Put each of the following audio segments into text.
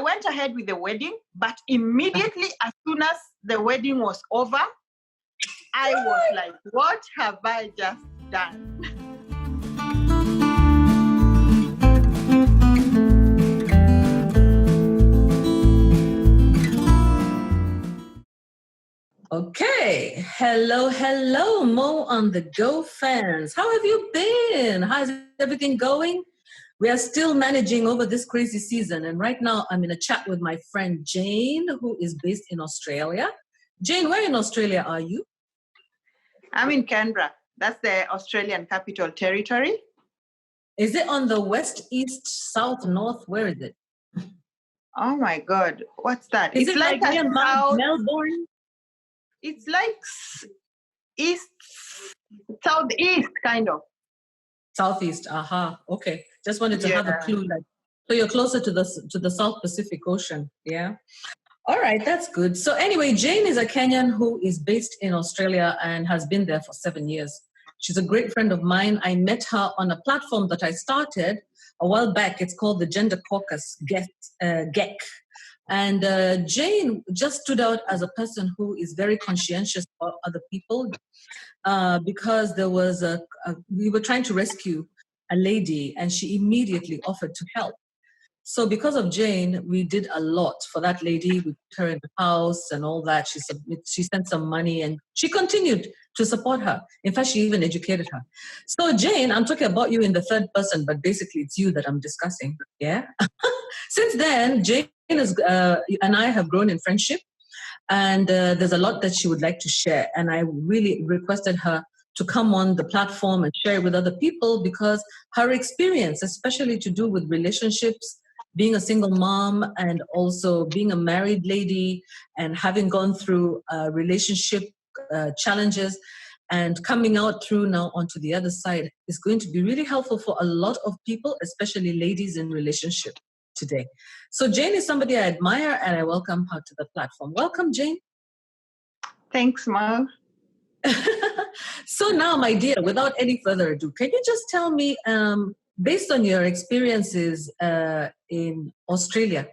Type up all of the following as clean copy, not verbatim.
went ahead with the wedding, but immediately as soon as the wedding was over, I was like, what have I just done? Okay. Hello, Mo on the Go fans. How have you been? How's everything going? We are still managing over this crazy season. And right now I'm in a chat with my friend Jane, who is based in Australia. Jane, where in Australia are you? I'm in Canberra. That's the Australian Capital Territory. Is it on the west, east, south, north? Where is it? Oh my God. What's that? Is it's it like near Melbourne? It's like east, southeast, kind of. Southeast, okay. Just wanted to have a clue. Like, so you're closer to the South Pacific Ocean, yeah? All right, that's good. So anyway, Jane is a Kenyan who is based in Australia and has been there for 7 years. She's a great friend of mine. I met her on a platform that I started a while back. It's called the Gender Caucus, GEC. And Jane just stood out as a person who is very conscientious about other people because there was we were trying to rescue a lady and she immediately offered to help. So because of Jane, we did a lot for that lady. We put her in the house and all that. She sent some money and she continued to support her. In fact, she even educated her. So Jane, I'm talking about you in the third person, but basically it's you that I'm discussing, yeah? Since then, Jane and I have grown in friendship, and there's a lot that she would like to share. And I really requested her to come on the platform and share it with other people because her experience, especially to do with relationships, being a single mom and also being a married lady and having gone through relationship challenges and coming out through now onto the other side is going to be really helpful for a lot of people, especially ladies in relationship today. So Jane is somebody I admire and I welcome her to the platform. Welcome, Jane. Thanks, Mo. So now, my dear, without any further ado, can you just tell me, based on your experiences in Australia,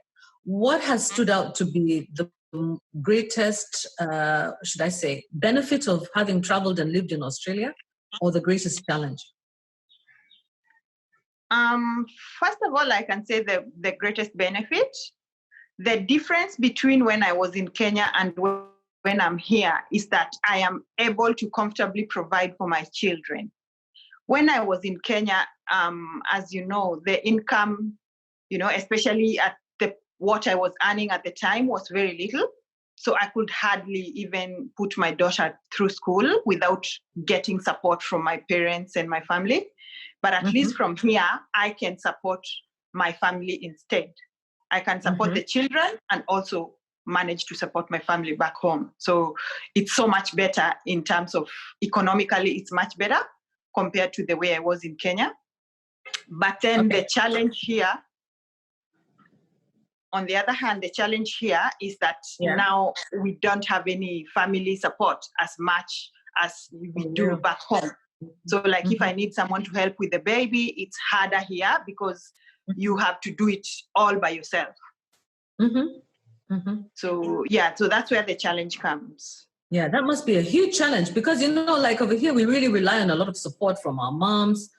what has stood out to be the greatest, should I say, benefit of having traveled and lived in Australia, or the greatest challenge? First of all, I can say the greatest benefit, the difference between when I was in Kenya and when I'm here is that I am able to comfortably provide for my children. When I was in Kenya, as you know, the income, especially at what I was earning at the time was very little. So I could hardly even put my daughter through school without getting support from my parents and my family. But at least from here, I can support my family instead. I can support the children and also manage to support my family back home. So it's so much better in terms of economically, it's much better compared to the way I was in Kenya. But then the challenge here, on the other hand, the challenge here is that now we don't have any family support as much as we do back home. So like if I need someone to help with the baby, it's harder here because you have to do it all by yourself. So so that's where the challenge comes. Yeah, that must be a huge challenge because, like over here, we really rely on a lot of support from our moms,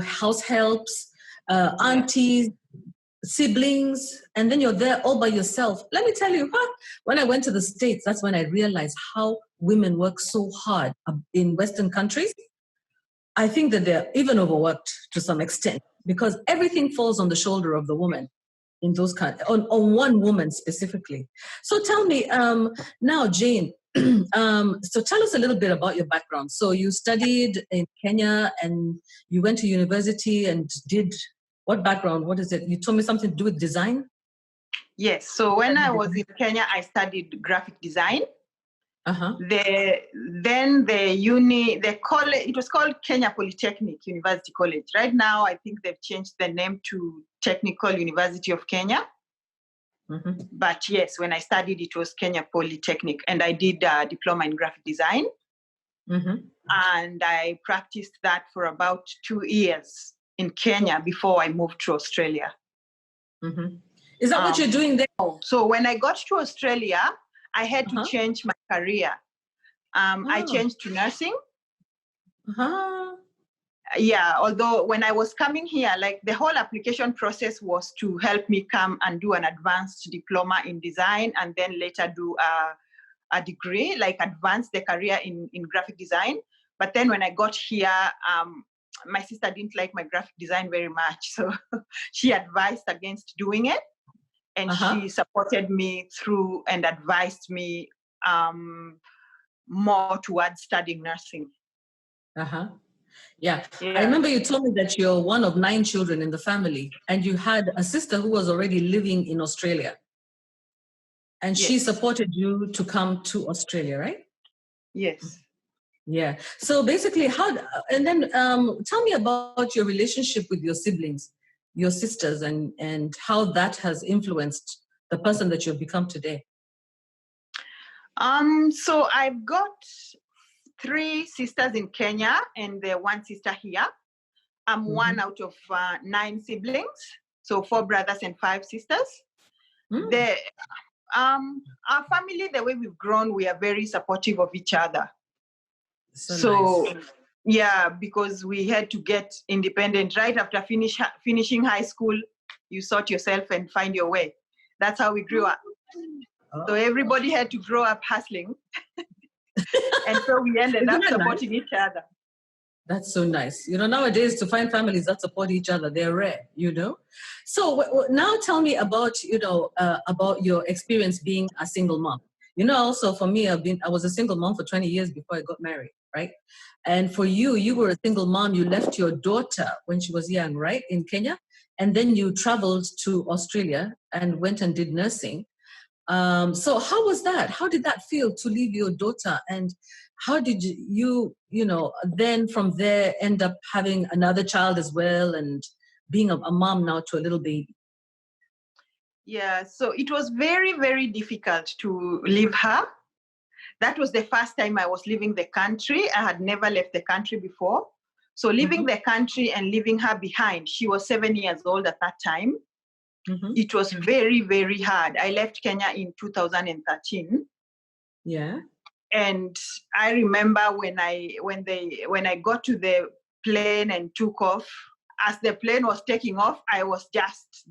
house helps, aunties, siblings, and then you're there all by yourself. Let me tell you, when I went to the States, that's when I realized how women work so hard in Western countries. I think that they're even overworked to some extent because everything falls on the shoulder of the woman in those on one woman specifically. So tell me now, Jane, so tell us a little bit about your background. So you studied in Kenya and you went to university and did what background? What is it? You told me something to do with design? Yes. So when I was in Kenya, I studied graphic design. It was called Kenya Polytechnic University College. Right now, I think they've changed the name to Technical University of Kenya. But yes, when I studied, it was Kenya Polytechnic, and I did a diploma in graphic design. And I practiced that for about 2 years in Kenya before I moved to Australia. Is that what you're doing there? So when I got to Australia, I had to change my career. I changed to nursing. Yeah, although when I was coming here, like the whole application process was to help me come and do an advanced diploma in design and then later do a degree, like advance the career in graphic design. But then when I got here, my sister didn't like my graphic design very much. So she advised against doing it. And she supported me through and advised me more towards studying nursing. Yeah. I remember you told me that you're one of 9 children in the family and you had a sister who was already living in Australia. And she supported you to come to Australia, right? Yes. Yeah. So basically, tell me about your relationship with your siblings, your sisters, and how that has influenced the person that you've become today. So I've got 3 sisters in Kenya and 1 sister here. I'm one out of 9 siblings, so 4 brothers and 5 sisters. Our family, the way we've grown, we are very supportive of each other. So nice. Yeah, because we had to get independent right after finishing high school. You sort yourself and find your way. That's how we grew up. So everybody had to grow up hustling. And so we ended up supporting each other. That's so nice. Nowadays to find families that support each other, they're rare, So now tell me about, about your experience being a single mom. Also for me, I was a single mom for 20 years before I got married, right? And for you, you were a single mom. You left your daughter when she was young, right? In Kenya. And then you traveled to Australia and went and did nursing. So how was that? How did that feel to leave your daughter? And how did you then from there end up having another child as well and being a mom now to a little baby? Yeah, so it was very, very difficult to leave her. That was the first time I was leaving the country. I had never left the country before. So leaving the country and leaving her behind, she was 7 years old at that time. It was very, very hard. I left Kenya in 2013. Yeah. And I remember when I got to the plane and took off, as the plane was taking off, I was just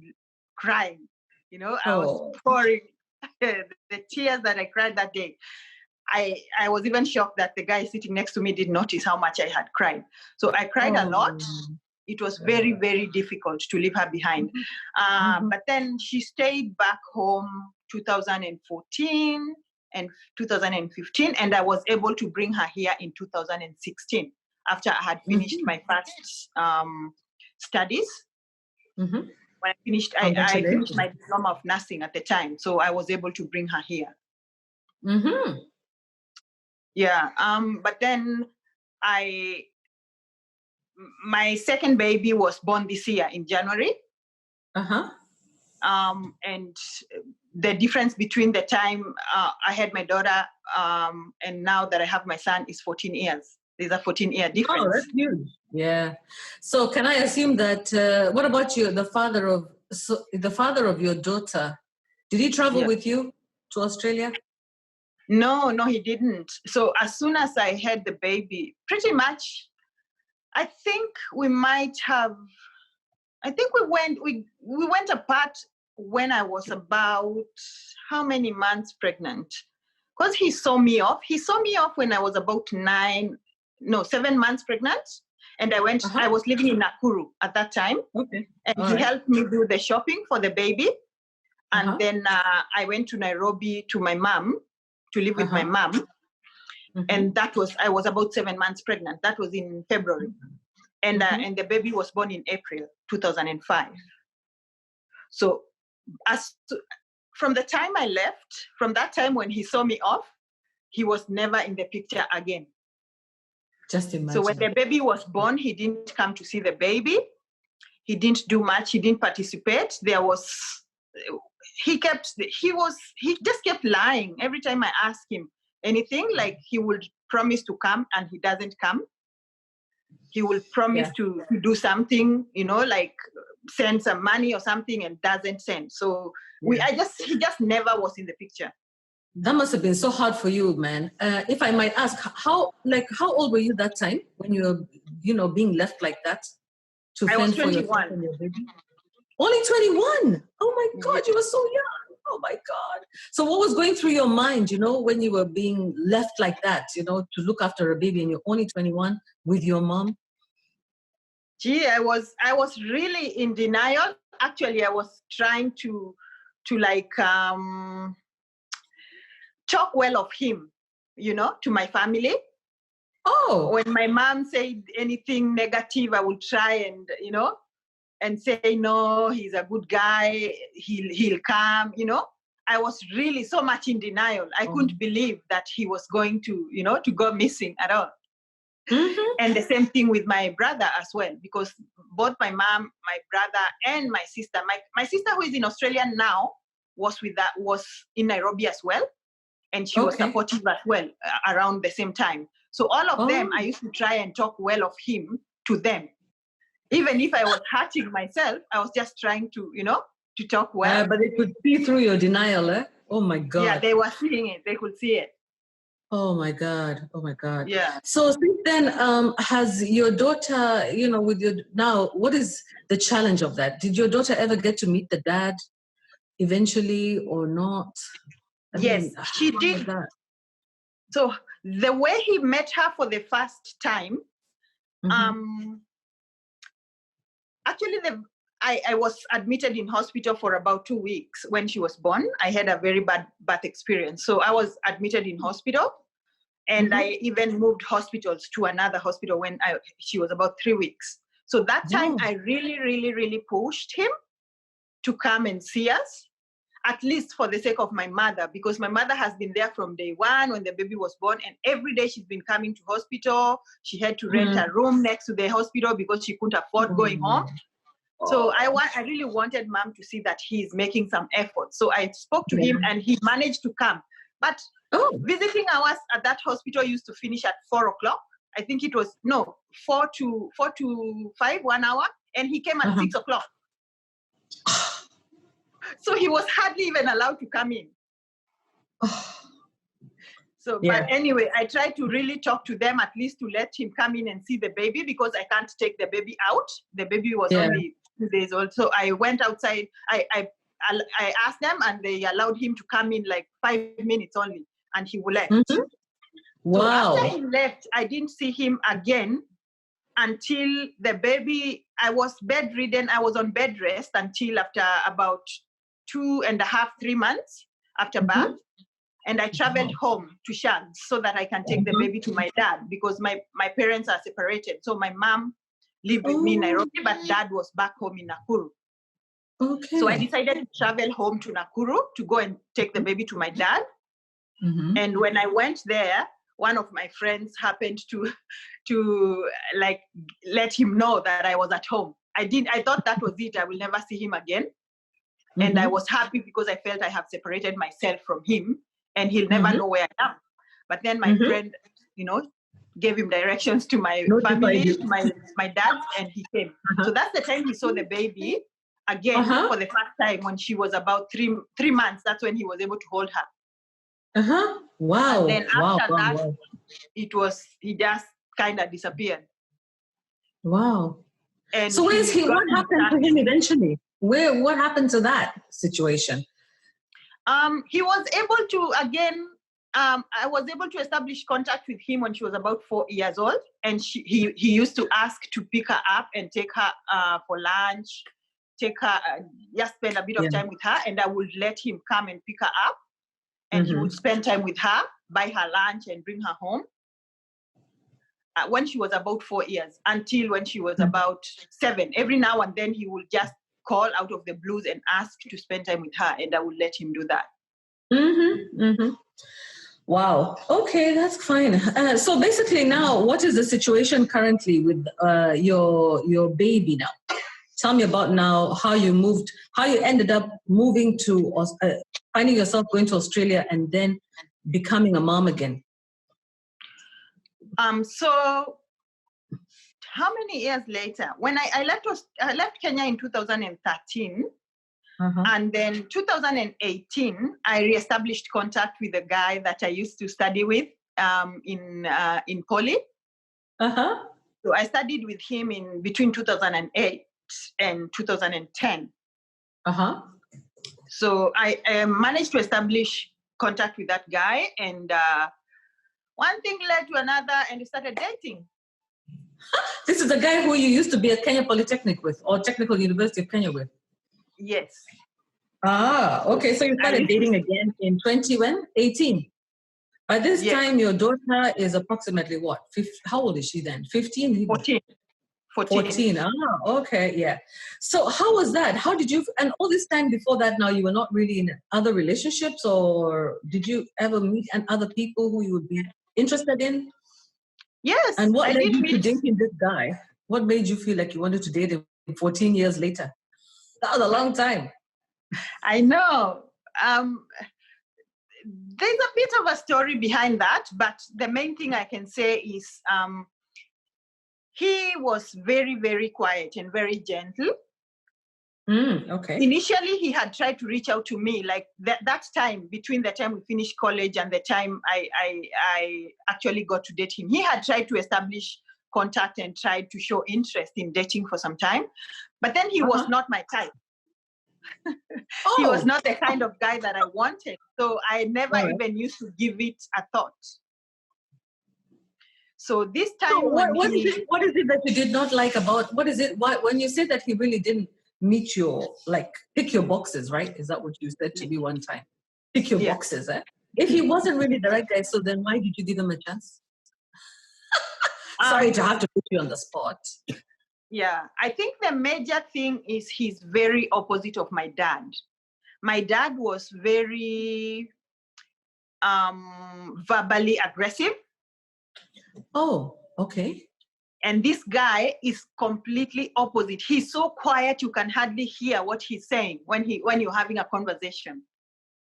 crying. I was pouring the tears that I cried that day. I was even shocked that the guy sitting next to me didn't notice how much I had cried. So I cried a lot. It was very, very difficult to leave her behind. But then she stayed back home 2014 and 2015, and I was able to bring her here in 2016 after I had finished my first studies. When I finished my diploma of nursing at the time, so I was able to bring her here. Yeah, but then my second baby was born this year in January. And the difference between the time I had my daughter and now that I have my son is 14 years. There's a 14-year difference. Oh, that's huge. Yeah. So can I assume that, what about you, the father of your daughter, did he travel with you to Australia? No, he didn't. So as soon as I had the baby, pretty much, I think we went apart when I was about how many months pregnant? Because he saw me off. He saw me off when I was about 7 months pregnant. And I was living in Nakuru at that time. Okay. And he helped me do the shopping for the baby. And then I went to Nairobi to my mom, to live with my mom. And I was about 7 months pregnant. That was in February. And the baby was born in April 2005. So from the time I left, from that time when he saw me off, he was never in the picture again. Just imagine. So when the baby was born, he didn't come to see the baby. He didn't do much. He didn't participate. He just kept lying. Every time I asked him anything, like he would promise to come and he doesn't come. He will promise to do something, like send some money or something and doesn't send. So he just never was in the picture. That must have been so hard for you, man. If I might ask, how old were you that time when you were, being left like that to fend for yourself and your baby? Only 21. Oh my God, you were so young. Oh my God. So what was going through your mind, when you were being left like that, to look after a baby and you're only 21 with your mom? Gee, I was really in denial. Actually, I was trying to talk well of him, to my family. Oh. When my mom said anything negative, I would try and say, no, he's a good guy. He'll come, I was really so much in denial. I couldn't believe that he was going to, to go missing at all. Mm-hmm. And the same thing with my brother as well, because both my mom, my brother, and my sister, my sister who is in Australia now was in Nairobi as well. And she was supportive as well around the same time. So all of them, I used to try and talk well of him to them. Even if I was hurting myself, I was just trying to, to talk well. But they could see through your denial, eh? Oh my God. Yeah, they were seeing it. They could see it. Oh my God. Oh my God. Yeah. So since then, has your daughter, now, what is the challenge of that? Did your daughter ever get to meet the dad eventually or not? Yes, she did. So the way he met her for the first time, actually I was admitted in hospital for about 2 weeks when she was born. I had a very bad birth experience. So I was admitted in hospital, and I even moved hospitals to another hospital when she was about 3 weeks. So that time I really, really, really pushed him to come and see us, at least for the sake of my mother, because my mother has been there from day one when the baby was born, and every day she's been coming to hospital. She had to rent a room next to the hospital because she couldn't afford going home. So I really wanted mom to see that he's making some effort. So I spoke to him, and he managed to come. But visiting hours at that hospital used to finish at 4 o'clock. I think it was 4 to 5, 1 hour, and he came at 6 o'clock. So he was hardly even allowed to come in. So, but anyway, I tried to really talk to them, at least to let him come in and see the baby, because I can't take the baby out. The baby was only 2 days old. So I went outside. I asked them, and they allowed him to come in like 5 minutes only, and he left. Wow. So after he left, I didn't see him again until the baby, I was bedridden. I was on bed rest until after about 2.5, 3 months after birth. And I traveled home to Shanks so that I can take the baby to my dad, because my parents are separated. So my mom lived with me in Nairobi, but dad was back home in Nakuru. Okay. So I decided to travel home to Nakuru to go and take the baby to my dad. And when I went there, one of my friends happened to like let him know that I was at home. I thought that was it. I will never see him again. And I was happy because I felt I have separated myself from him, and he'll never know where I am. But then my friend, gave him directions to my family, to my dad, and he came. So that's the time he saw the baby again for the first time when she was about 3 months. That's when he was able to hold her. Wow. And then after that, he just kind of disappeared. Wow. And so where is he? What happened to him eventually? What happened to that situation? He was able to, again, I was able to establish contact with him when she was about 4 years old. And he used to ask to pick her up and take her for lunch, just spend a bit of time with her. And I would let him come and pick her up. And he would spend time with her, buy her lunch, and bring her home. When she was about 4 years, until when she was about 7. Every now and then he would just call out of the blues and ask to spend time with her, and I would let him do that. Wow. Okay, that's fine. So basically now, what is the situation currently with your baby now? Tell me about now how you ended up moving to, finding yourself going to Australia and then becoming a mom again. So how many years later? When I left Kenya in 2013, and then 2018, I reestablished contact with a guy that I used to study with in Poly. So I studied with him in between 2008 and 2010. So I managed to establish contact with that guy, and one thing led to another, and we started dating. This is the guy who you used to be at Kenya Polytechnic with, or Technical University of Kenya with? Yes. Okay. So you started dating again in 2018. By this time, your daughter is approximately what? How old is she then? 15? 14. 14. Okay, yeah. So how was that? How did you, and all this time before that now, you were not really in other relationships, or did you ever meet other people who you would be interested in? Yes. And what led you to dating this guy? What made you feel like you wanted to date him 14 years later? That was a long time. I know. There's a bit of a story behind that, but the main thing I can say is he was very, very quiet and very gentle. Okay. Initially, he had tried to reach out to me, like that time, between the time we finished college and the time I actually got to date him. He had tried to establish contact and tried to show interest in dating for some time, but then he was not my type. He was not the kind of guy that I wanted, so I never even used to give it a thought. So this time, what is it that you did not like about? What is it? When you say that he really didn't meet your, like, pick your boxes, right? Is that what you said to me one time? Pick your boxes, eh? If he wasn't really the right guy, so then why did you give him a chance? Sorry to have to put you on the spot. Yeah, I think the major thing is he's very opposite of my dad. My dad was very verbally aggressive. Oh, okay. And this guy is completely opposite. He's so quiet you can hardly hear what he's saying when you're having a conversation.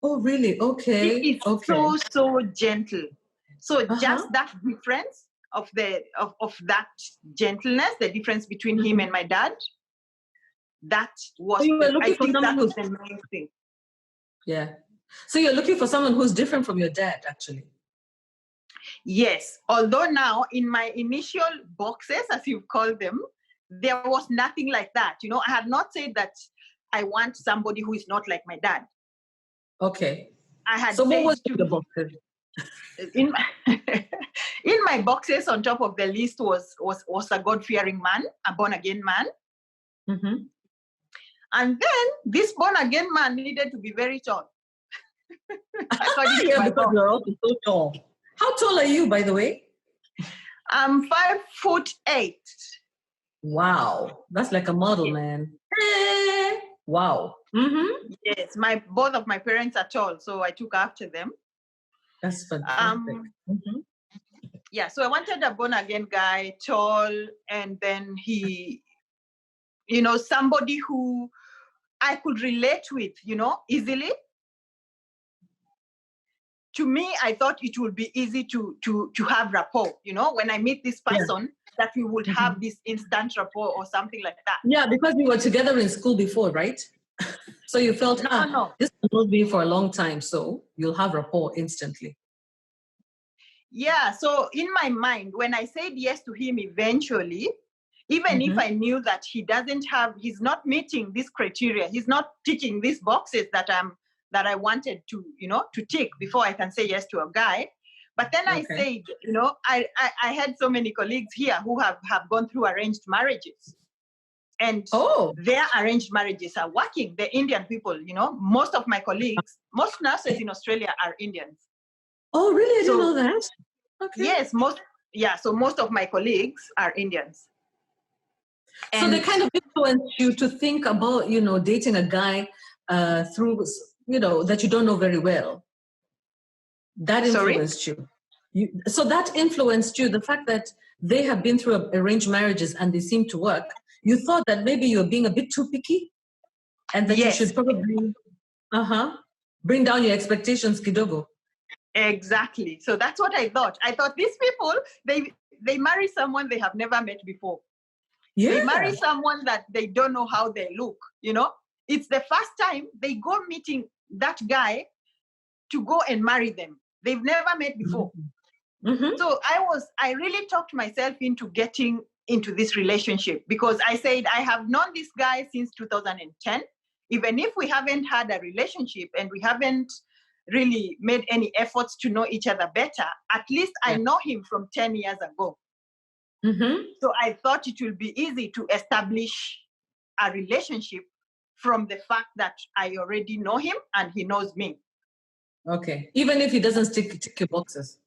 Oh, really? Okay. He is so gentle. So just that difference of that gentleness, the difference between him and my dad, that was, I think that was the main thing. Yeah. So you're looking for someone who's different from your dad, actually. Yes, although now in my initial boxes, as you've called them, there was nothing like that. You know, I had not said that I want somebody who is not like my dad. Okay. I had so what was the boxes? In my boxes, on top of the list was a God-fearing man, a born-again man. And then this born-again man needed to be very tall. Yeah, because you're also so tall. How tall are you, by the way? I'm 5'8". Wow, that's like a model, man. Wow. Yes, both of my parents are tall, so I took after them. That's fantastic. Yeah, so I wanted a born-again guy, tall, and then he, somebody who I could relate with, easily. To me, I thought it would be easy to have rapport, when I meet this person, that we would have this instant rapport or something like that. Yeah, because we were together in school before, right? So you felt, no. This will be for a long time, so you'll have rapport instantly. Yeah, so in my mind, when I said yes to him eventually, even if I knew that he's not meeting this criteria, he's not ticking these boxes that I wanted to, to tick before I can say yes to a guy. But then I said, I had so many colleagues here who have gone through arranged marriages. And their arranged marriages are working. The Indian people, most of my colleagues, most nurses in Australia are Indians. Oh, really? I didn't know that. Okay. Yes, so most of my colleagues are Indians. So they kind of influence you to think about, dating a guy through, that you don't know very well. That influenced you. So that influenced you, the fact that they have been through arranged marriages and they seem to work. You thought that maybe you're being a bit too picky and that you should probably bring down your expectations, kidogo. Exactly. So that's what I thought. I thought these people, they marry someone they have never met before. Yeah. They marry someone that they don't know how they look, you know. It's the first time they go meeting that guy to go and marry them. They've never met before. Mm-hmm. So I really talked myself into getting into this relationship because I said, I have known this guy since 2010. Even if we haven't had a relationship and we haven't really made any efforts to know each other better, at least I know him from 10 years ago. Mm-hmm. So I thought it will be easy to establish a relationship from the fact that I already know him and he knows me. Okay. Even if he doesn't tick your boxes.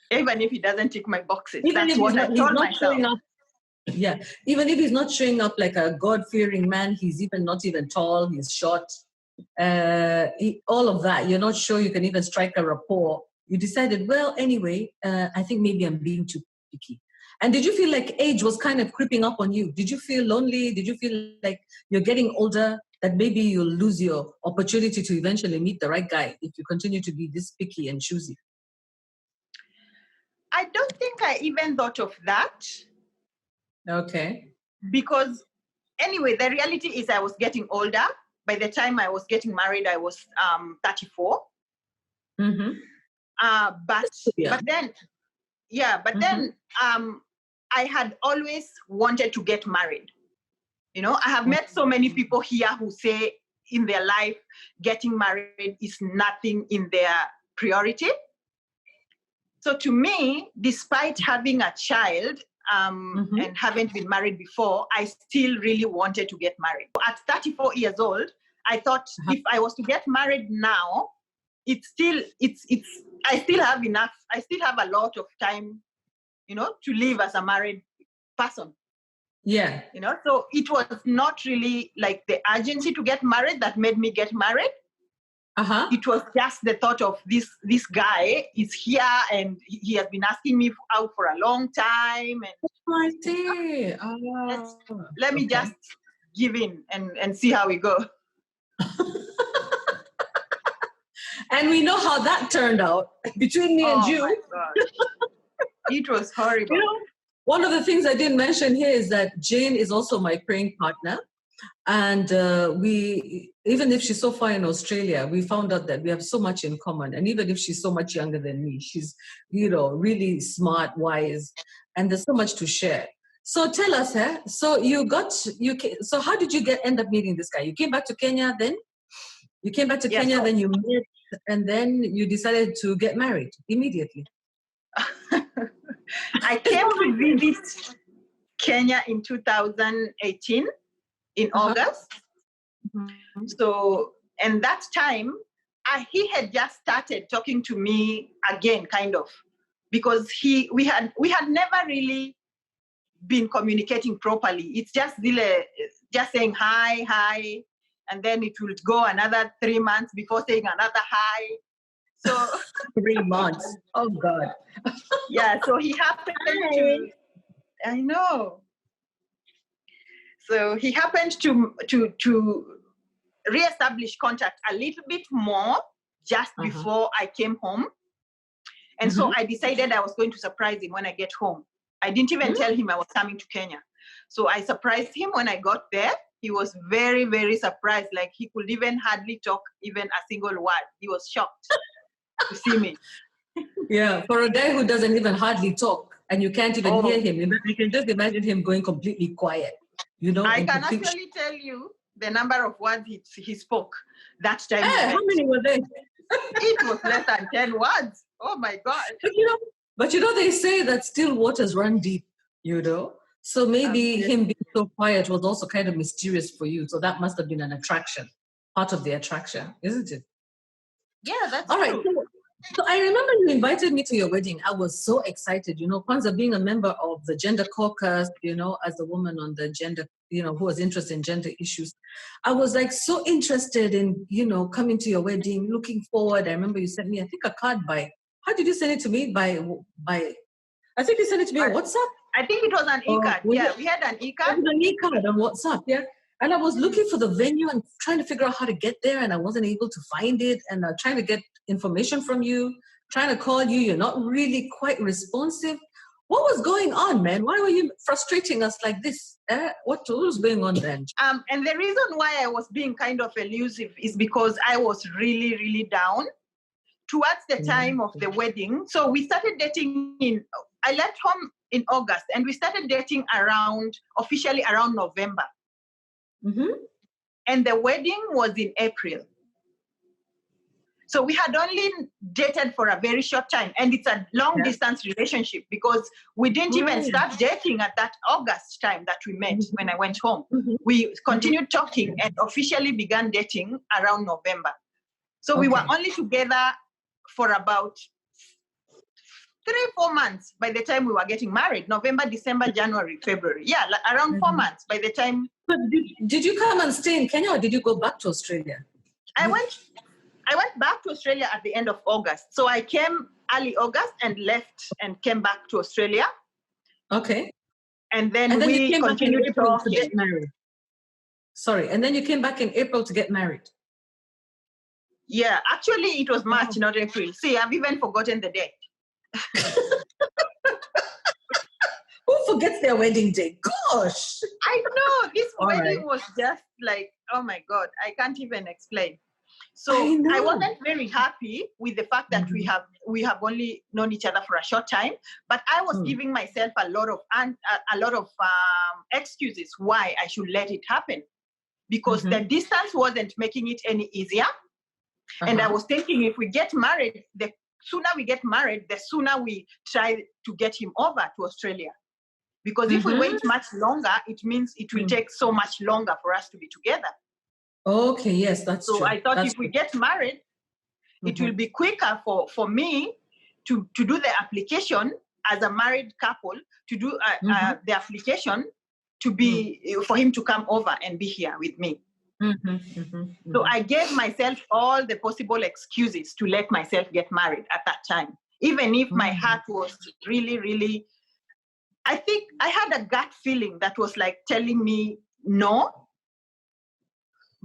Even if he doesn't tick my boxes. Even That's if what I told myself. Yeah. Even if he's not showing up like a God-fearing man, he's even not even tall, he's short. All of that, you're not sure you can even strike a rapport. You decided, well, anyway, I think maybe I'm being too picky. And did you feel like age was kind of creeping up on you? Did you feel lonely? Did you feel like you're getting older, that maybe you'll lose your opportunity to eventually meet the right guy if you continue to be this picky and choosy? I don't think I even thought of that. Okay. Because anyway, the reality is I was getting older. By the time I was getting married, I was 34. Mm-hmm. But then I had always wanted to get married. You know, I have met so many people here who say in their life, getting married is nothing in their priority. So to me, despite having a child and haven't been married before, I still really wanted to get married. At 34 years old, I thought if I was to get married now, I still have enough. I still have a lot of time, you know, to live as a married person. Yeah. You know, so it was not really like the urgency to get married that made me get married. It was just the thought of this guy is here and he has been asking me out for a long time. And I see. Let me just give in and see how we go. And we know how that turned out between me and you. My God. It was horrible. You know, one of the things I didn't mention here is that Jane is also my praying partner. And even if she's so far in Australia, we found out that we have so much in common. And even if she's so much younger than me, she's, you know, really smart, wise, and there's so much to share. So tell us, so so how did you end up meeting this guy? You came back to Kenya then? You came back to Kenya, then you met, and then you decided to get married immediately. I came to visit Kenya in 2018 in August. So, and that time, he had just started talking to me again, kind of, because we had never really been communicating properly. It's just saying hi, and then it will go another 3 months before saying another hi. So 3 months. Oh God. Yeah. So he happened to. I know. So he happened to reestablish contact a little bit more just before I came home. And so I decided I was going to surprise him when I get home. I didn't even tell him I was coming to Kenya. So I surprised him when I got there. He was very, very surprised. Like he could even hardly talk even a single word. He was shocked to see me. Yeah, for a guy who doesn't even hardly talk and you can't even hear him, you can just imagine him going completely quiet. You know, I can actually tell you the number of words he spoke that time. Hey, how many were there? It was less than 10 words. Oh my God. But you know, they say that still waters run deep, you know? So maybe him being so quiet was also kind of mysterious for you. So that must have been an attraction, part of the attraction, isn't it? Yeah, that's all true. Right. So I remember you invited me to your wedding. I was so excited, you know, Kwanzaa being a member of the gender caucus, you know, as a woman on the gender, you know, who was interested in gender issues. I was like so interested in, you know, coming to your wedding, looking forward. I remember you sent me, I think, a card how did you send it to me? I think you sent it to me on WhatsApp. I think it was an e-card. Yeah, we had an e-card. It was an e-card on WhatsApp, yeah. And I was looking for the venue and trying to figure out how to get there, and I wasn't able to find it. And trying to get information from you, trying to call you. You're not really quite responsive. What was going on, man? Why were you frustrating us like this? What was going on then? And the reason why I was being kind of elusive is because I was really, really down towards the time of the wedding. So we started dating I left home in August, and we started dating officially around November. Mm-hmm. And the wedding was in April. So we had only dated for a very short time, and it's a long distance relationship because we didn't even start dating at that August time that we met when I went home. We continued talking and officially began dating around November. So we were only together for about 3-4 months by the time we were getting married. November, December, January, February. Yeah, around 4 months by the time. But did you come and stay in Kenya, or did you go back to Australia? I went back to Australia at the end of August. So I came early August and left and came back to Australia. Okay. And then we you came continued back in April talking. to get married. Sorry. And then you came back in April to get married. Yeah, actually it was March, not April. See, I've even forgotten the date. Who forgets their wedding date? Gosh. I know. This wedding was just like, oh my God, I can't even explain. So I wasn't very happy with the fact that we have only known each other for a short time, but I was giving myself a lot of excuses why I should let it happen, because the distance wasn't making it any easier. And I was thinking, if we get married, the sooner we get married, the sooner we try to get him over to Australia. Because if we wait much longer, it means it will take so much longer for us to be together. Okay, yes, that's true. So I thought if we get married, it will be quicker for me to do the application as a married couple, to do the application to be for him to come over and be here with me. So I gave myself all the possible excuses to let myself get married at that time, even if my heart was really, really, I think I had a gut feeling that was like telling me no.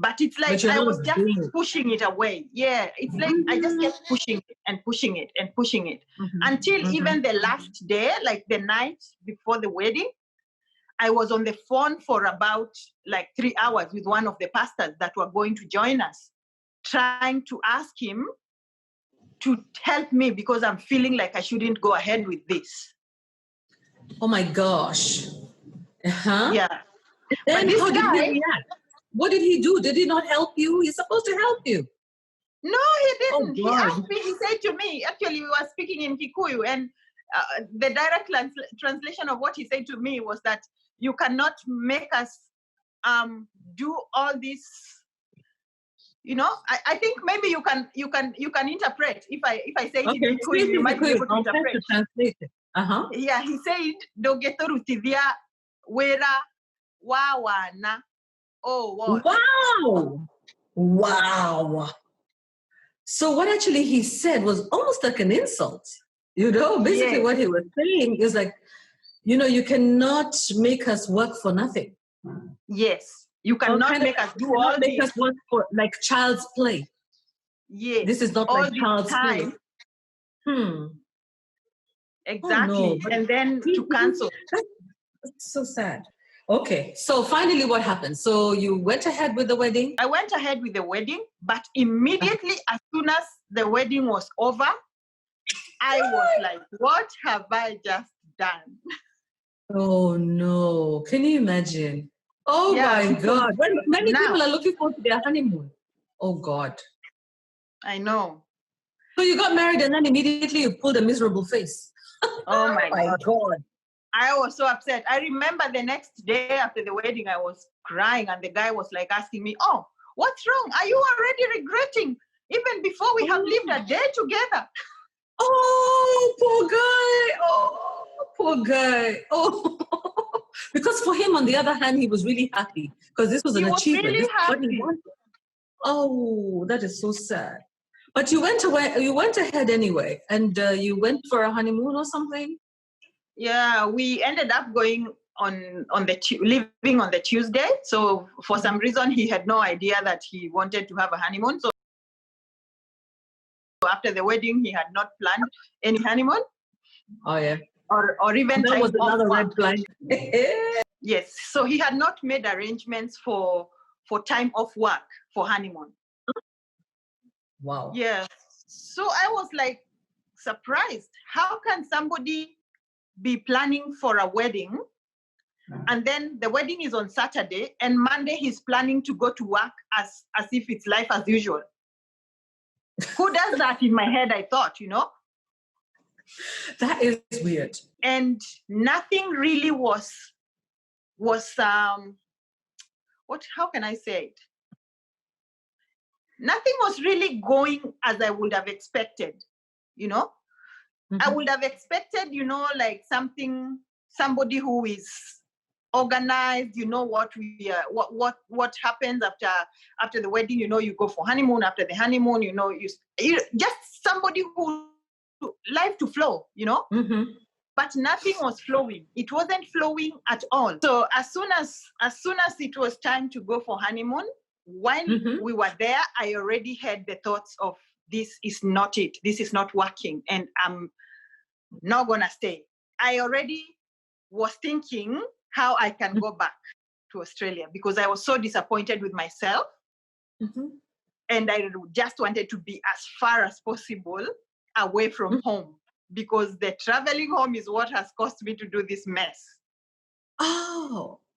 But it's like I was just pushing it away. Yeah, it's like I just kept pushing it and pushing it and pushing it until even the last day, like the night before the wedding, I was on the phone for about like 3 hours with one of the pastors that were going to join us, trying to ask him to help me because I'm feeling like I shouldn't go ahead with this. Oh my gosh. Yeah. Then how did he react? What did he do? Did he not help you? He's supposed to help you. No, he didn't. He asked me, he said to me, actually, we were speaking in Kikuyu, and the direct translation of what he said to me was that you cannot make us do all this. You know, I think maybe you can interpret. If I say it in Kikuyu, you might be able to interpret. To translate it. Yeah, he said, "Dogetorutidia wera wawana." Oh, wow. Wow. So what actually he said was almost like an insult. You know, basically what he was saying is like, you know, you cannot make us work for nothing. Yes. You cannot make us do all this. Make us work for like child's play. Yes. This is not all like child's play. Exactly. Oh, no. And then to cancel. That's so sad. Okay, so finally what happened? So you went ahead with the wedding? I went ahead with the wedding, but immediately as soon as the wedding was over, I was like, what have I just done? Oh no, can you imagine? Oh my God, many people are looking forward to their honeymoon. Oh God. I know. So you got married and then immediately you pulled a miserable face. Oh my God. I was so upset. I remember the next day after the wedding, I was crying and the guy was like asking me, oh, what's wrong? Are you already regretting even before we have lived a day together? Oh, poor guy. Oh, poor guy. Oh, because for him, on the other hand, he was really happy because this was an achievement. Really this happy. What he wanted. Oh, that is so sad. But you went ahead anyway, and you went for a honeymoon or something? Yeah, we ended up going living on the Tuesday. So for some reason, he had no idea that he wanted to have a honeymoon. So after the wedding, he had not planned any honeymoon. Oh yeah. or even that time was off another work. red flag. Yes, so he had not made arrangements for time off work for honeymoon. Wow. Yeah, so I was like surprised. How can somebody be planning for a wedding, and then the wedding is on Saturday, and Monday he's planning to go to work as if it's life as usual? Who does that? In my head, I thought, That is weird. And nothing really was how can I say it? Nothing was really going as I would have expected, I would have expected, like somebody who is organized, what happens after the wedding, you go for honeymoon. After the honeymoon, you just somebody who life to flow, But nothing was flowing. It wasn't flowing at all. So as soon as it was time to go for honeymoon, when we were there, I already had the thoughts of, this is not it. This is not working, and I'm not gonna stay. I already was thinking how I can go back to Australia, because I was so disappointed with myself. And I just wanted to be as far as possible away from home, because the traveling home is what has caused me to do this mess.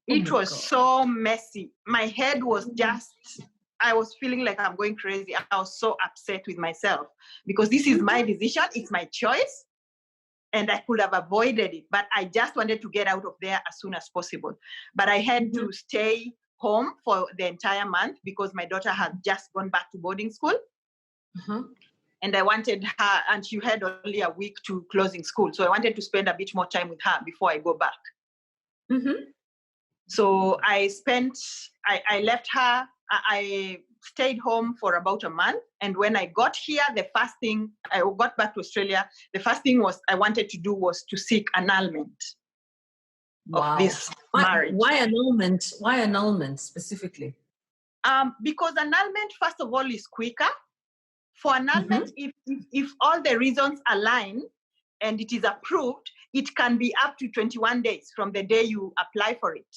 It was so messy. My head was just, I was feeling like I'm going crazy. I was so upset with myself, because this is my decision. It's my choice. And I could have avoided it, but I just wanted to get out of there as soon as possible. But I had to stay home for the entire month, because my daughter had just gone back to boarding school. And I wanted her, and she had only a week to closing school. So I wanted to spend a bit more time with her before I go back. So I left her, I stayed home for about a month. And when I got here, the first thing, I got back to Australia, the first thing I wanted to do was to seek annulment of this marriage. Why annulment? Why annulment specifically? Because annulment, first of all, is quicker. For annulment, if all the reasons align and it is approved, it can be up to 21 days from the day you apply for it.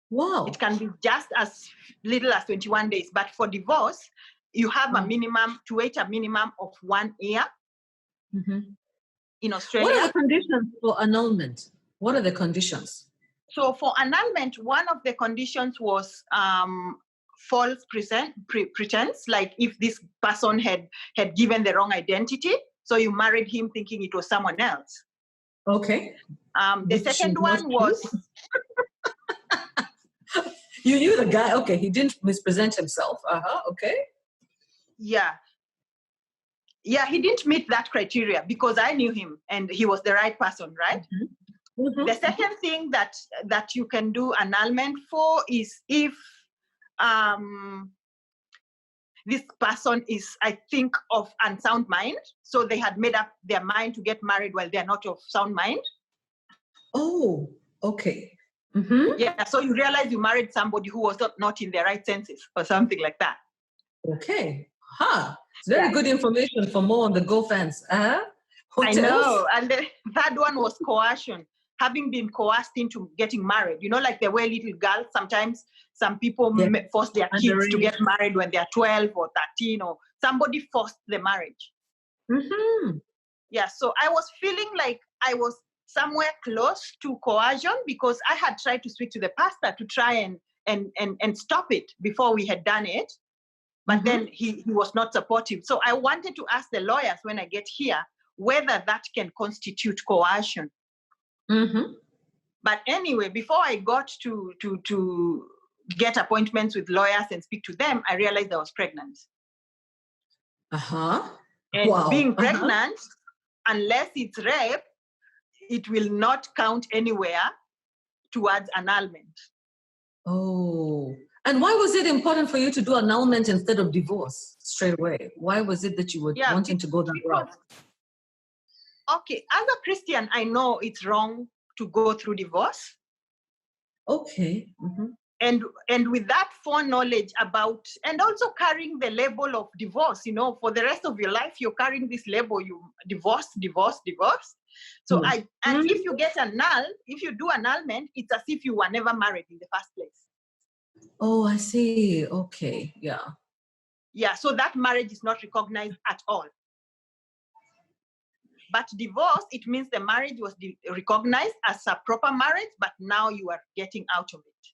Wow. It can be just as little as 21 days. But for divorce, you have a minimum, to wait a minimum of 1 year in Australia. What are the conditions for annulment? What are the conditions? So for annulment, one of the conditions was false pretense, like if this person had given the wrong identity, so you married him thinking it was someone else. Okay. The second one was... You knew the guy. Okay, he didn't mispresent himself. Okay. Yeah, he didn't meet that criteria, because I knew him and he was the right person, right? The second thing that you can do annulment for is if this person is, I think, of unsound mind. So they had made up their mind to get married while they're not of sound mind. Oh, okay. Yeah, so you realize you married somebody who was not in their right senses or something like that. Okay. It's very good information for more on the Go fans. I know. And the third one was coercion. Having been coerced into getting married. Like the way little girls, sometimes some people force their kids to get married when they're 12 or 13, or somebody forced the marriage. Yeah, so I was feeling like I was somewhere close to coercion, because I had tried to speak to the pastor to try and stop it before we had done it. But then he was not supportive. So I wanted to ask the lawyers when I get here whether that can constitute coercion. But anyway, before I got to get appointments with lawyers and speak to them, I realized I was pregnant. And being pregnant, unless it's rape, it will not count anywhere towards annulment. Oh, and why was it important for you to do annulment instead of divorce straight away? Why was it that you were wanting to go that route? Okay, as a Christian, I know it's wrong to go through divorce. Okay. And with that foreknowledge about, and also carrying the label of divorce, for the rest of your life, you're carrying this label, you divorce. So and if you get if you do annulment, it's as if you were never married in the first place. Oh, I see. Okay. Yeah. Yeah, so that marriage is not recognized at all. But divorce, it means the marriage was recognized as a proper marriage, but now you are getting out of it,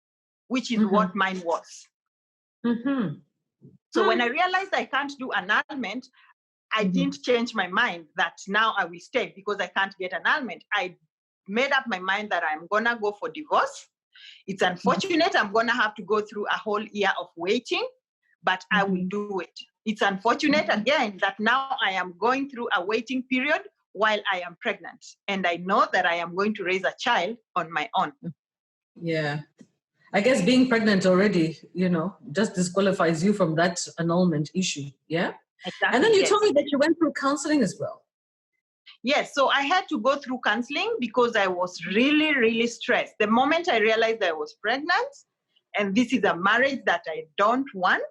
which is what mine was. So when I realized I can't do annulment, I didn't change my mind that now I will stay because I can't get annulment. I made up my mind that I'm going to go for divorce. It's unfortunate I'm going to have to go through a whole year of waiting, but I will do it. It's unfortunate again that now I am going through a waiting period while I am pregnant. And I know that I am going to raise a child on my own. Yeah. I guess being pregnant already, just disqualifies you from that annulment issue. Yeah. Exactly, and then you told me that you went through counseling as well. Yes. So I had to go through counseling because I was really, really stressed. The moment I realized I was pregnant and this is a marriage that I don't want,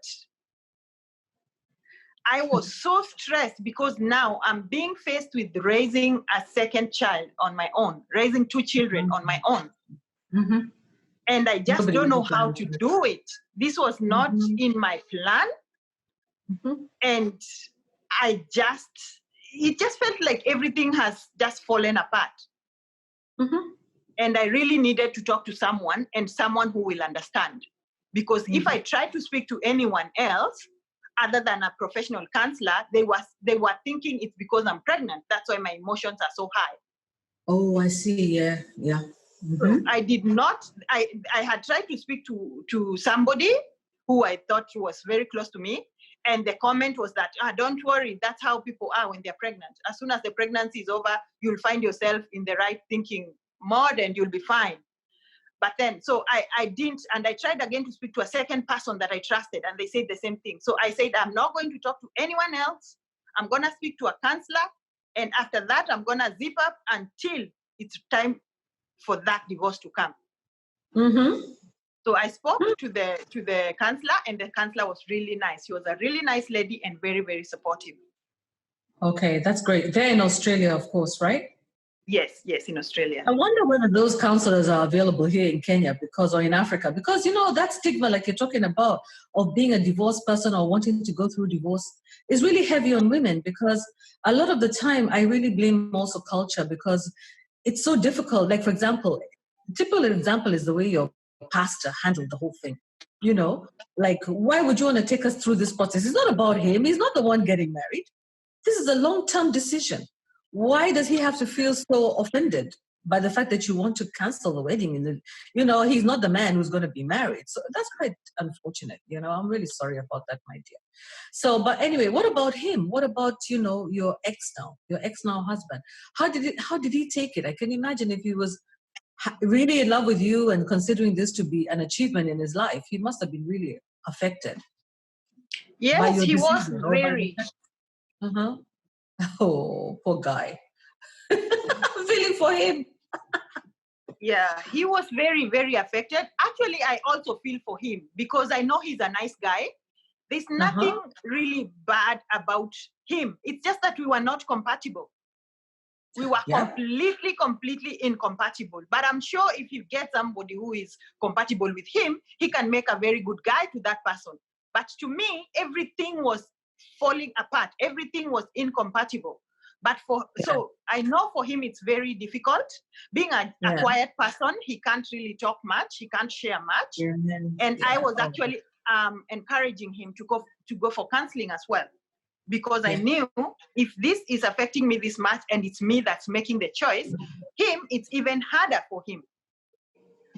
I was so stressed because now I'm being faced with raising a second child on my own, raising 2 children on my own. And I just don't know how to do it. This was not in my plan. And it just felt like everything has just fallen apart. And I really needed to talk to someone and someone who will understand. Because if I tried to speak to anyone else, other than a professional counselor, they were thinking it's because I'm pregnant. That's why my emotions are so high. Oh, I see. Yeah. So I did not. I had tried to speak to somebody who I thought was very close to me, and the comment was that, don't worry, that's how people are when they're pregnant. As soon as the pregnancy is over, you'll find yourself in the right thinking mode and you'll be fine. But then, so I didn't, and I tried again to speak to a second person that I trusted, and they said the same thing. So I said, I'm not going to talk to anyone else. I'm going to speak to a counselor. And after that, I'm going to zip up until it's time for that divorce to come. So I spoke to the counselor, and the counselor was really nice. She was a really nice lady and very, very supportive. Okay, that's great. They're in Australia, of course, right? Yes, in Australia. I wonder whether those counselors are available here in Kenya or in Africa, because, that stigma, like you're talking about, of being a divorced person or wanting to go through divorce is really heavy on women, because a lot of the time I really blame also culture, because it's so difficult. Like, for example, typical example is the way your pastor handled the whole thing. Like, why would you want to take us through this process? It's not about him. He's not the one getting married. This is a long-term decision. Why does he have to feel so offended by the fact that you want to cancel the wedding? And he's not the man who's going to be married. So that's quite unfortunate. I'm really sorry about that, my dear. So, but anyway, what about him? What about, your ex now husband? How did he take it? I can imagine if he was really in love with you and considering this to be an achievement in his life, he must have been really affected. Yes, he was very. Oh, poor guy. I'm feeling for him. Yeah, he was very, very affected. Actually, I also feel for him because I know he's a nice guy. There's nothing really bad about him. It's just that we were not compatible. We were completely incompatible. But I'm sure if you get somebody who is compatible with him, he can make a very good guy to that person. But to me, everything was falling apart. Everything was incompatible. But so I know for him, it's very difficult. Being a quiet person, he can't really talk much. He can't share much. And I was actually encouraging him to go for counseling as well. Because I knew if this is affecting me this much and it's me that's making the choice, it's even harder for him.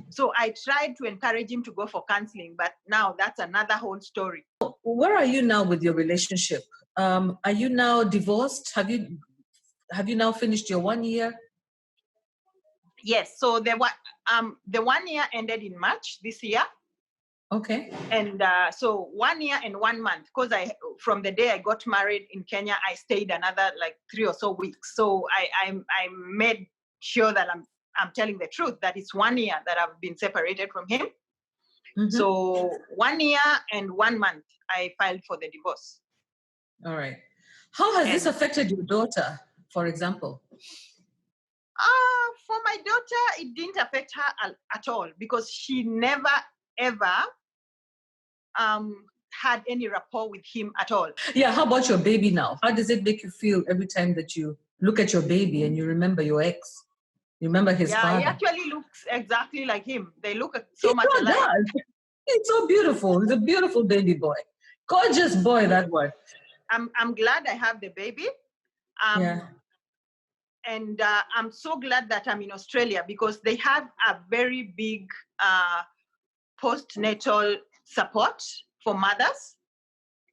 So I tried to encourage him to go for counseling, but now that's another whole story. Where are you now with your relationship? Are you now divorced? Have you now finished your 1 year? Yes. So the 1 year ended in March this year. Okay. And so 1 year and 1 month, because from the day I got married in Kenya, I stayed another like 3 or so weeks. So I made sure that I'm telling the truth, that it's 1 year that I've been separated from him. So 1 year and 1 month, I filed for the divorce. All right. How has this affected your daughter, for example? For my daughter, it didn't affect her at all because she never, ever had any rapport with him at all. Yeah, how about your baby now? How does it make you feel every time that you look at your baby and you remember your ex? You remember his father? He actually looks exactly like him. They look so He much sure alike. does. He's so beautiful. He's a beautiful baby boy. Gorgeous boy, that one. I'm glad I have the baby. Yeah. And I'm so glad that I'm in Australia because they have a very big postnatal support for mothers.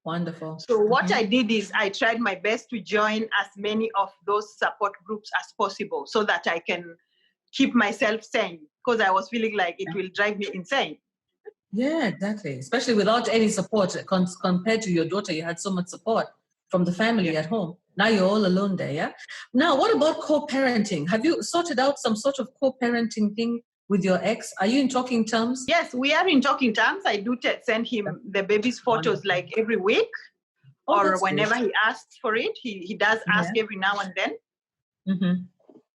Wonderful. So what I did is I tried my best to join as many of those support groups as possible so that I can keep myself sane because I was feeling like it will drive me insane. Yeah, exactly. Especially without any support compared to your daughter, you had so much support from the family at home. Now you're all alone there, yeah? Now, what about co-parenting? Have you sorted out some sort of co-parenting thing with your ex? Are you in talking terms? Yes, we are in talking terms. I do send him the baby's photos like every week or whenever he asks for it. He does ask every now and then. Mm-hmm.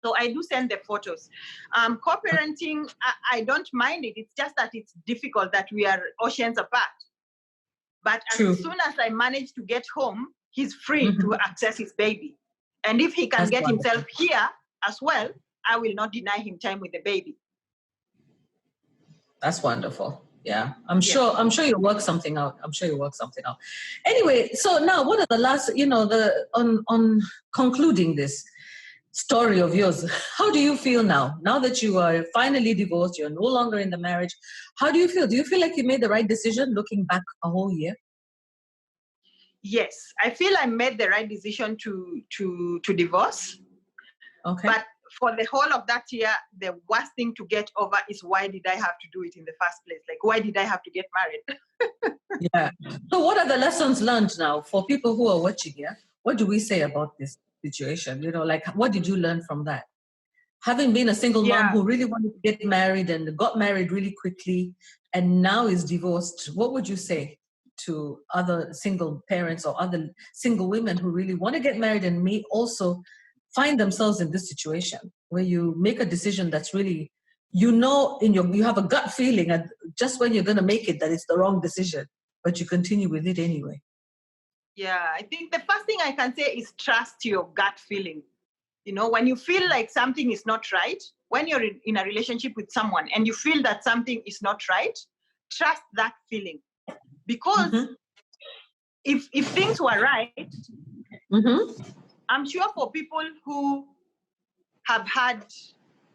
So I do send the photos. Co-parenting, I don't mind it. It's just that it's difficult that we are oceans apart. But as soon as I manage to get home, he's free to access his baby. And if he can get himself here as well, I will not deny him time with the baby. That's wonderful. Yeah, I'm sure you'll work something out. Anyway, so now what are the last, on concluding this story of yours, how do you feel now? Now that you are finally divorced, you're no longer in the marriage. How do you feel? Do you feel like you made the right decision looking back a whole year? Yes, I feel I made the right decision to divorce. Okay. But for the whole of that year, the worst thing to get over is why did I have to do it in the first place? Like, why did I have to get married? Yeah. So what are the lessons learned now for people who are watching here? What do we say about this situation? What did you learn from that? Having been a single mom who really wanted to get married and got married really quickly and now is divorced, what would you say to other single parents or other single women who really want to get married and may also find themselves in this situation where you make a decision that's really, you have a gut feeling and just when you're going to make it that it's the wrong decision, but you continue with it anyway? Yeah, I think the first thing I can say is trust your gut feeling. When you feel like something is not right, when you're in a relationship with someone and you feel that something is not right, trust that feeling. Because if things were right, I'm sure for people who have had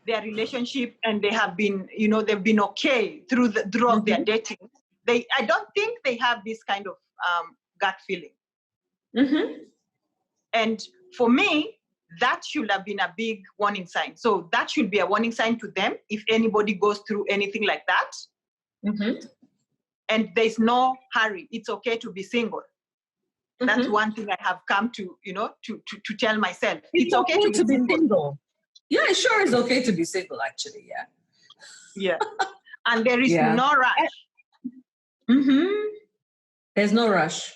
their relationship and they have been, they've been okay throughout their dating, I don't think they have this kind of gut feeling. And for me, that should have been a big warning sign. So that should be a warning sign to them if anybody goes through anything like that. And there's no hurry. It's okay to be single. That's one thing I have come to, to tell myself. It's okay to be single. Yeah, it sure is okay to be single, actually. Yeah. And there is no rush. There's no rush.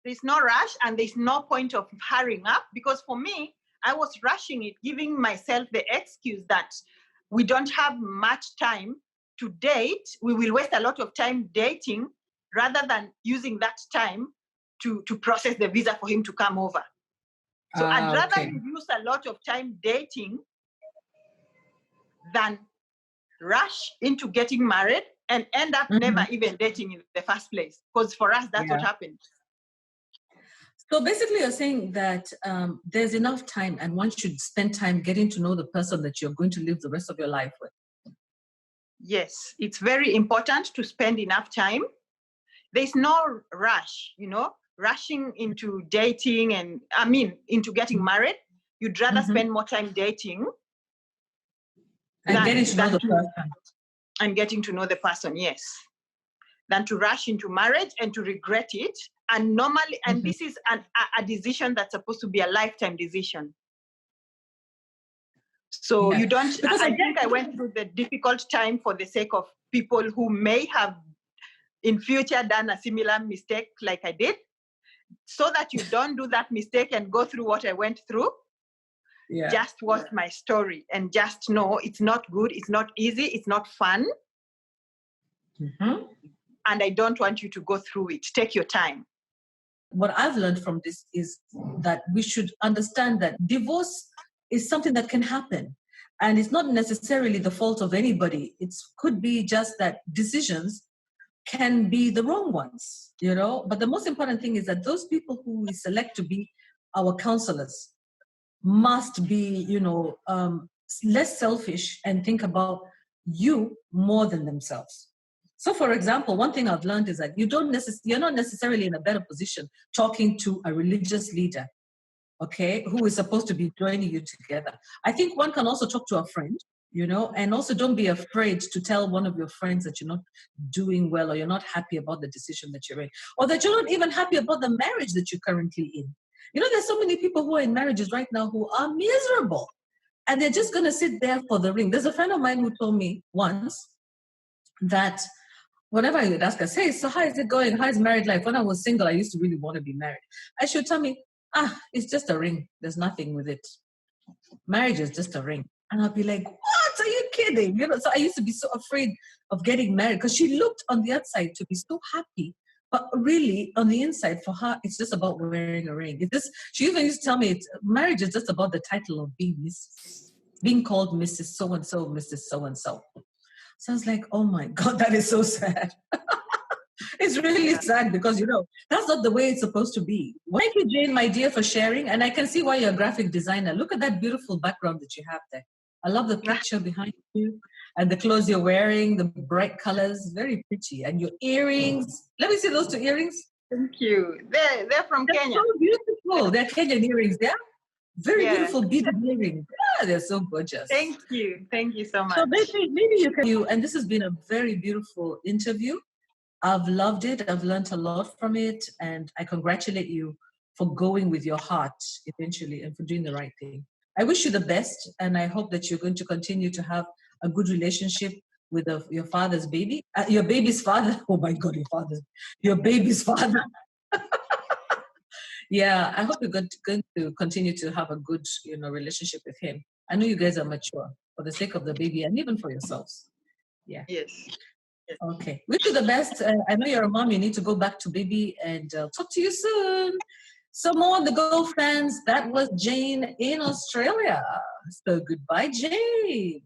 There's no rush and there's no point of hurrying up because for me, I was rushing it, giving myself the excuse that we don't have much time to date. We will waste a lot of time dating rather than using that time to process the visa for him to come over. So I'd rather use a lot of time dating than rush into getting married and end up never even dating in the first place. Because for us, that's what happened. So basically you're saying that there's enough time and one should spend time getting to know the person that you're going to live the rest of your life with. Yes, it's very important to spend enough time. There's no rush, rushing into dating and into getting married. You'd rather spend more time dating and getting to know the person. And getting to know the person, yes. Than to rush into marriage and to regret it. And normally, and this is a decision that's supposed to be a lifetime decision. So you don't, because I think I went through the difficult time for the sake of people who may have in future done a similar mistake like I did, so that you don't do that mistake and go through what I went through. Yeah. Just watch my story and just know it's not good, it's not easy, it's not fun. Mm-hmm. And I don't want you to go through it. Take your time. What I've learned from this is that we should understand that divorce is something that can happen. And it's not necessarily the fault of anybody. It could be just that decisions can be the wrong ones, you know. But the most important thing is that those people who we select to be our counselors must be, you know, less selfish and think about you more than themselves. So, for example, one thing I've learned is that you're not necessarily in a better position talking to a religious leader, okay, who is supposed to be joining you together. I think one can also talk to a friend, you know, and also don't be afraid to tell one of your friends that you're not doing well, or you're not happy about the decision that you're in, or that you're not even happy about the marriage that you're currently in. You know, there's so many people who are in marriages right now who are miserable, and they're just going to sit there for the ring. There's a friend of mine who told me once that whenever I would ask her, hey, so how is it going? How is married life? When I was single, I used to really want to be married. And she would tell me, it's just a ring. There's nothing with it. Marriage is just a ring. And I'd be like, what? Are you kidding? You know, so I used to be so afraid of getting married because she looked on the outside to be so happy. But really, on the inside, for her, it's just about wearing a ring. She even used to tell me marriage is just about the title of being Mrs. Being called Mrs. So-and-so, Mrs. So-and-so. So I was like, oh my God, that is so sad. It's really sad because, you know, that's not the way it's supposed to be. Thank you, Jane, my dear, for sharing. And I can see why you're a graphic designer. Look at that beautiful background that you have there. I love the picture behind you and the clothes you're wearing, the bright colors, very pretty. And your earrings. Let me see those two earrings. Thank you. They're from Kenya. So beautiful. They're Kenyan earrings, yeah? Very beautiful beaded earrings. Yeah, they're so gorgeous. Thank you. Thank you so much. So maybe you can, and this has been a very beautiful interview. I've loved it. I've learned a lot from it. And I congratulate you for going with your heart eventually and for doing the right thing. I wish you the best. And I hope that you're going to continue to have a good relationship with your father's baby, your baby's father. Oh my God, your baby's father. Yeah, I hope you're going to continue to have a good, you know, relationship with him. I know you guys are mature for the sake of the baby and even for yourselves. Yeah. Yes. Okay. Wish you the best. I know you're a mom. You need to go back to baby, and talk to you soon. So more on the Go fans. That was Jane in Australia. So goodbye, Jane.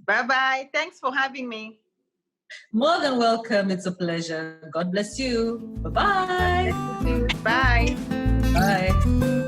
Bye-bye. Thanks for having me. More than welcome. It's a pleasure. God bless you. Bye-bye. Bye. Bye.